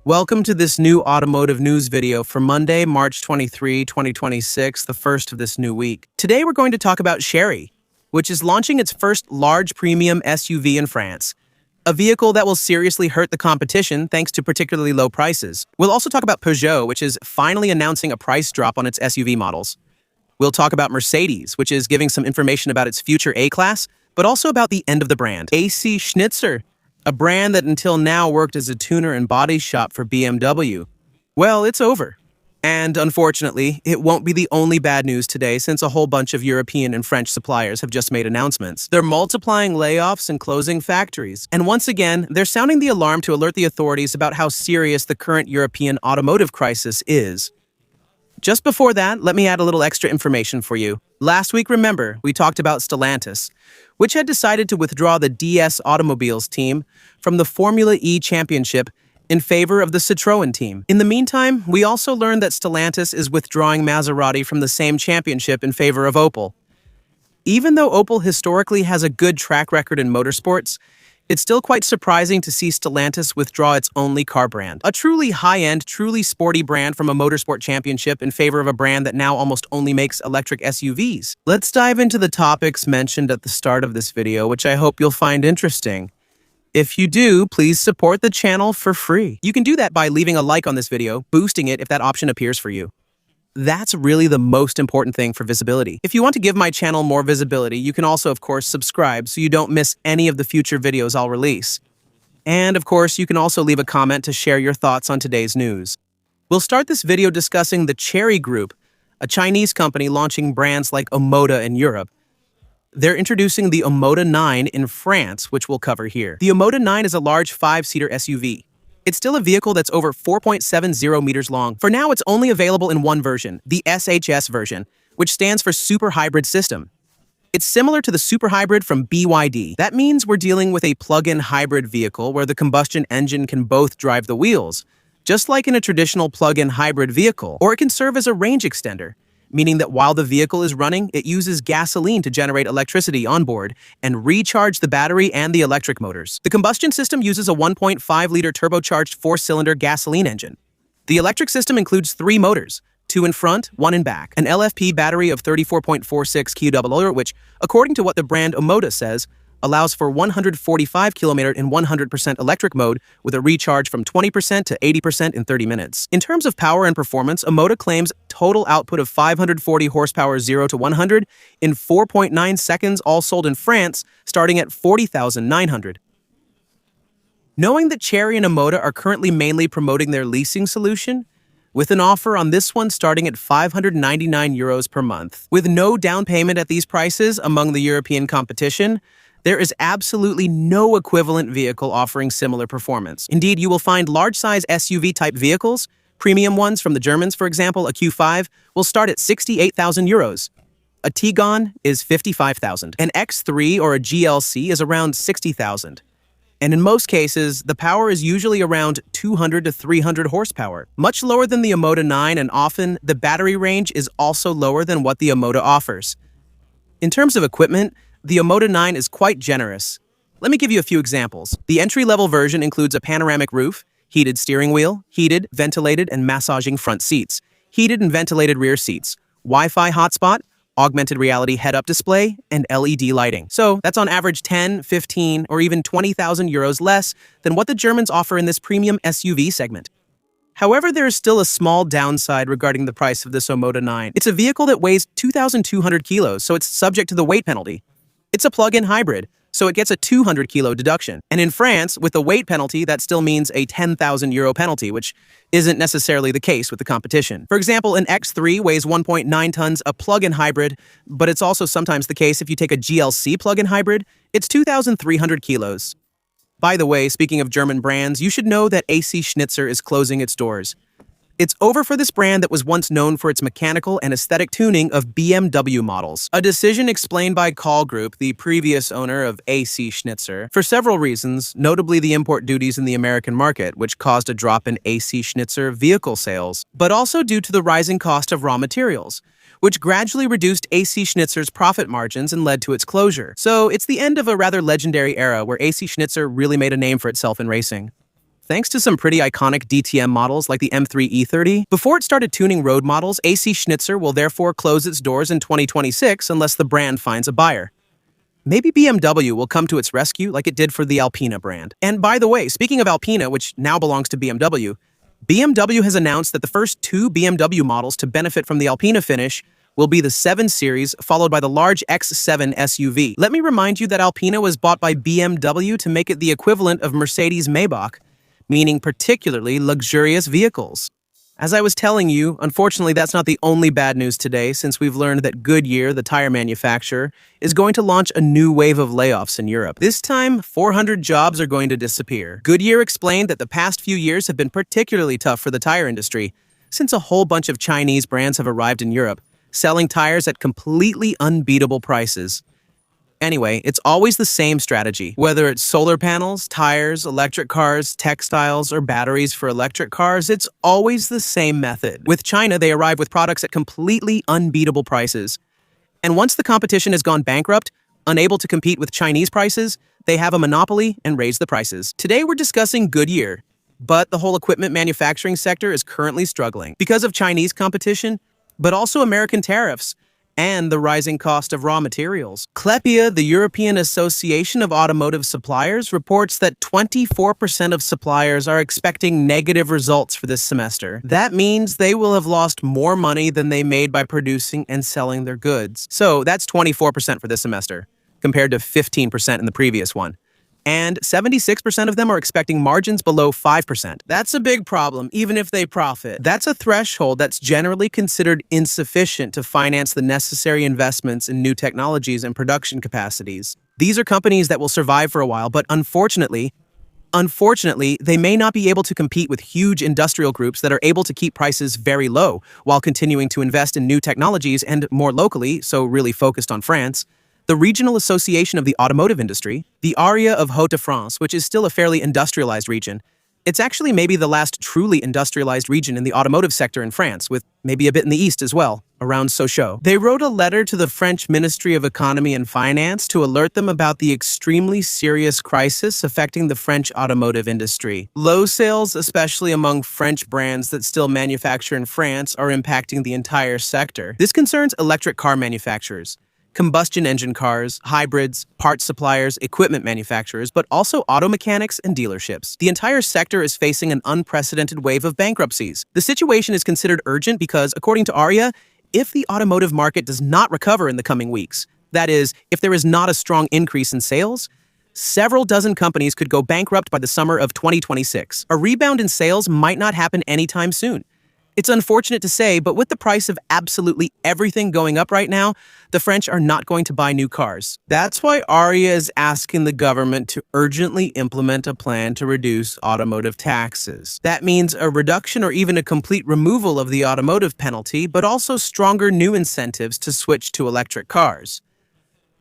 Welcome to this new automotive news video for Monday, March 23, 2026, the first of this new week. Today we're going to talk about Chery, which is launching its first large premium SUV in France, a vehicle that will seriously hurt the competition thanks to particularly low prices. We'll also talk about Peugeot, which is finally announcing a price drop on its SUV models. We'll talk about Mercedes, which is giving some information about its future A-Class, but also about the end of the brand. AC Schnitzer, a brand that until now worked as a tuner and body shop for BMW. Well, it's over. And unfortunately, it won't be the only bad news today since a whole bunch of European and French suppliers have just made announcements. They're multiplying layoffs and closing factories. And once again, they're sounding the alarm to alert the authorities about how serious the current European automotive crisis is. Just before that, let me add a little extra information for you. Last week, remember, we talked about Stellantis, which had decided to withdraw the DS Automobiles team from the Formula E Championship in favor of the Citroën team. In the meantime, we also learned that Stellantis is withdrawing Maserati from the same championship in favor of Opel. Even though Opel historically has a good track record in motorsports, it's still quite surprising to see Stellantis withdraw its only car brand. A truly high-end, truly sporty brand from a motorsport championship in favor of a brand that now almost only makes electric SUVs. Let's dive into the topics mentioned at the start of this video, which I hope you'll find interesting. If you do, please support the channel for free. You can do that by leaving a like on this video, boosting it if that option appears for you. That's really the most important thing for visibility. If you want to give my channel more visibility, you can also, of course, subscribe so you don't miss any of the future videos I'll release. And, of course, you can also leave a comment to share your thoughts on today's news. We'll start this video discussing the Chery Group, a Chinese company launching brands like Omoda in Europe. They're introducing the Omoda 9 in France, which we'll cover here. The Omoda 9 is a large 5-seater SUV. It's still a vehicle that's over 4.70 meters long. For now, it's only available in one version, the SHS version, which stands for Super Hybrid System. It's similar to the Super Hybrid from BYD. That means we're dealing with a plug-in hybrid vehicle where the combustion engine can both drive the wheels, just like in a traditional plug-in hybrid vehicle, or it can serve as a range extender, meaning that while the vehicle is running, it uses gasoline to generate electricity on board and recharge the battery and the electric motors. The combustion system uses a 1.5-liter turbocharged 4-cylinder gasoline engine. The electric system includes 3 motors, 2 in front, 1 in back, an LFP battery of 34.46 kWh, which, according to what the brand Omoda says, allows for 145 km in 100% electric mode with a recharge from 20% to 80% in 30 minutes. In terms of power and performance, Omoda claims total output of 540 horsepower 0 to 100 in 4.9 seconds, all sold in France, starting at 40,900. Knowing that Chery and Omoda are currently mainly promoting their leasing solution, with an offer on this one starting at €599 per month. With no down payment at these prices among the European competition, there is absolutely no equivalent vehicle offering similar performance. Indeed, you will find large-size SUV-type vehicles, premium ones from the Germans, for example, a Q5, will start at €68,000. A Tiguan is $55,000. An X3 or a GLC is around $60,000. And in most cases, the power is usually around 200 to 300 horsepower, much lower than the Omoda 9, and often the battery range is also lower than what the Omoda offers. In terms of equipment, the Omoda 9 is quite generous. Let me give you a few examples. The entry-level version includes a panoramic roof, heated steering wheel, heated, ventilated, and massaging front seats, heated and ventilated rear seats, Wi-Fi hotspot, augmented reality head-up display, and LED lighting. So that's on average 10, 15, or even 20,000 euros less than what the Germans offer in this premium SUV segment. However, there is still a small downside regarding the price of this Omoda 9. It's a vehicle that weighs 2,200 kilos, so it's subject to the weight penalty. It's a plug-in hybrid, so it gets a 200-kilo deduction. And in France, with the weight penalty, that still means a €10,000 penalty, which isn't necessarily the case with the competition. For example, an X3 weighs 1.9 tons, a plug-in hybrid, but it's also sometimes the case if you take a GLC plug-in hybrid, it's 2,300 kilos. By the way, speaking of German brands, you should know that AC Schnitzer is closing its doors. It's over for this brand that was once known for its mechanical and aesthetic tuning of BMW models. A decision explained by Call Group, the previous owner of AC Schnitzer, for several reasons, notably the import duties in the American market, which caused a drop in AC Schnitzer vehicle sales, but also due to the rising cost of raw materials, which gradually reduced AC Schnitzer's profit margins and led to its closure. So it's the end of a rather legendary era where AC Schnitzer really made a name for itself in racing. Thanks to some pretty iconic DTM models like the M3 E30, before it started tuning road models, AC Schnitzer will therefore close its doors in 2026 unless the brand finds a buyer. Maybe BMW will come to its rescue like it did for the Alpina brand. And by the way, speaking of Alpina, which now belongs to BMW has announced that the first two BMW models to benefit from the Alpina finish will be the 7 Series, followed by the large X7 SUV. Let me remind you that Alpina was bought by BMW to make it the equivalent of Mercedes Maybach, meaning particularly luxurious vehicles. As I was telling you, unfortunately that's not the only bad news today, since we've learned that Goodyear, the tire manufacturer, is going to launch a new wave of layoffs in Europe. This time, 400 jobs are going to disappear. Goodyear explained that the past few years have been particularly tough for the tire industry, since a whole bunch of Chinese brands have arrived in Europe, selling tires at completely unbeatable prices. Anyway, it's always the same strategy. Whether it's solar panels, tires, electric cars, textiles, or batteries for electric cars, it's always the same method. With China, they arrive with products at completely unbeatable prices. And once the competition has gone bankrupt, unable to compete with Chinese prices, they have a monopoly and raise the prices. Today, we're discussing Goodyear, but the whole equipment manufacturing sector is currently struggling because of Chinese competition, but also American tariffs and the rising cost of raw materials. CLEPIA, the European Association of Automotive Suppliers, reports that 24% of suppliers are expecting negative results for this semester. That means they will have lost more money than they made by producing and selling their goods. So that's 24% for this semester, compared to 15% in the previous one. And 76% of them are expecting margins below 5%. That's a big problem, even if they profit. That's a threshold that's generally considered insufficient to finance the necessary investments in new technologies and production capacities. These are companies that will survive for a while, but unfortunately, they may not be able to compete with huge industrial groups that are able to keep prices very low while continuing to invest in new technologies and, more locally, so really focused on France, the Regional Association of the Automotive Industry, the ARIA of Hauts-de-France, which is still a fairly industrialized region. It's actually maybe the last truly industrialized region in the automotive sector in France, with maybe a bit in the east as well, around Sochaux. They wrote a letter to the French Ministry of Economy and Finance to alert them about the extremely serious crisis affecting the French automotive industry. Low sales, especially among French brands that still manufacture in France, are impacting the entire sector. This concerns electric car manufacturers, combustion engine cars, hybrids, parts suppliers, equipment manufacturers, but also auto mechanics and dealerships. The entire sector is facing an unprecedented wave of bankruptcies. The situation is considered urgent because, according to ARIA, if the automotive market does not recover in the coming weeks, that is, if there is not a strong increase in sales, several dozen companies could go bankrupt by the summer of 2026. A rebound in sales might not happen anytime soon. It's unfortunate to say, but with the price of absolutely everything going up right now, the French are not going to buy new cars. That's why ARIA is asking the government to urgently implement a plan to reduce automotive taxes. That means a reduction or even a complete removal of the automotive penalty, but also stronger new incentives to switch to electric cars.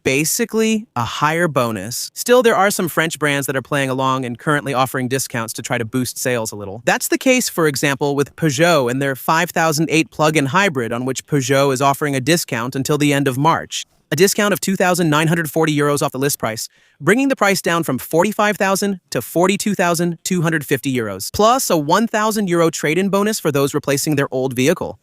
Basically, a higher bonus. Still, there are some French brands that are playing along and currently offering discounts to try to boost sales a little. That's the case, for example, with Peugeot and their 5008 plug-in hybrid, on which Peugeot is offering a discount until the end of March. A discount of €2,940 off the list price, bringing the price down from €45,000 to €42,250, plus a €1,000 trade-in bonus for those replacing their old vehicle.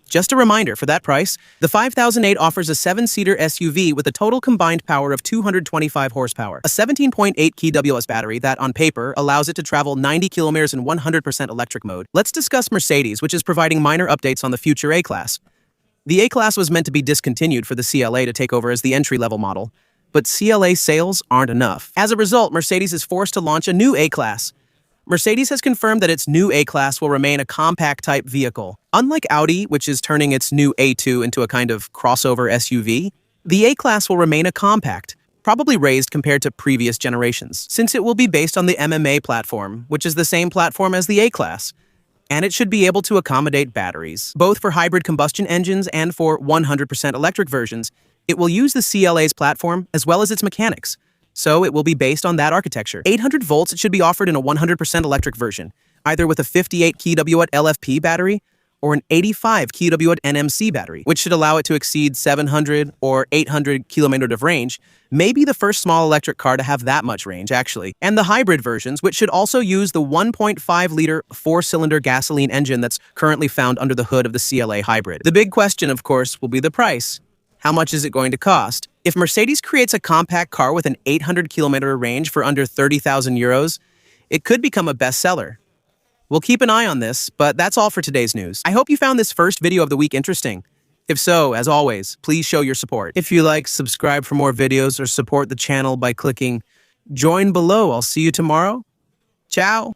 Just a reminder, for that price, the 5008 offers a 7-seater SUV with a total combined power of 225 horsepower, a 17.8 kWh battery that, on paper, allows it to travel 90 kilometers in 100% electric mode. Let's discuss Mercedes, which is providing minor updates on the future A-Class. The A-Class was meant to be discontinued for the CLA to take over as the entry-level model, but CLA sales aren't enough. As a result, Mercedes is forced to launch a new A-Class. Mercedes has confirmed that its new A-Class will remain a compact-type vehicle. Unlike Audi, which is turning its new A2 into a kind of crossover SUV, the A-Class will remain a compact, probably raised compared to previous generations, since it will be based on the MMA platform, which is the same platform as the A-Class. And it should be able to accommodate batteries, both for hybrid combustion engines and for 100% electric versions. It will use the CLA's platform as well as its mechanics. So it will be based on that architecture. 800 volts, it should be offered in a 100% electric version, either with a 58 kW LFP battery or an 85 kW NMC battery, which should allow it to exceed 700 or 800 kilometers of range, may be the first small electric car to have that much range, actually. And the hybrid versions, which should also use the 1.5-liter four-cylinder gasoline engine that's currently found under the hood of the CLA hybrid. The big question, of course, will be the price. How much is it going to cost? If Mercedes creates a compact car with an 800-kilometer range for under 30,000 euros, it could become a bestseller. We'll keep an eye on this, but that's all for today's news. I hope you found this first video of the week interesting. If so, as always, please show your support. If you like, subscribe for more videos or support the channel by clicking join below. I'll see you tomorrow. Ciao!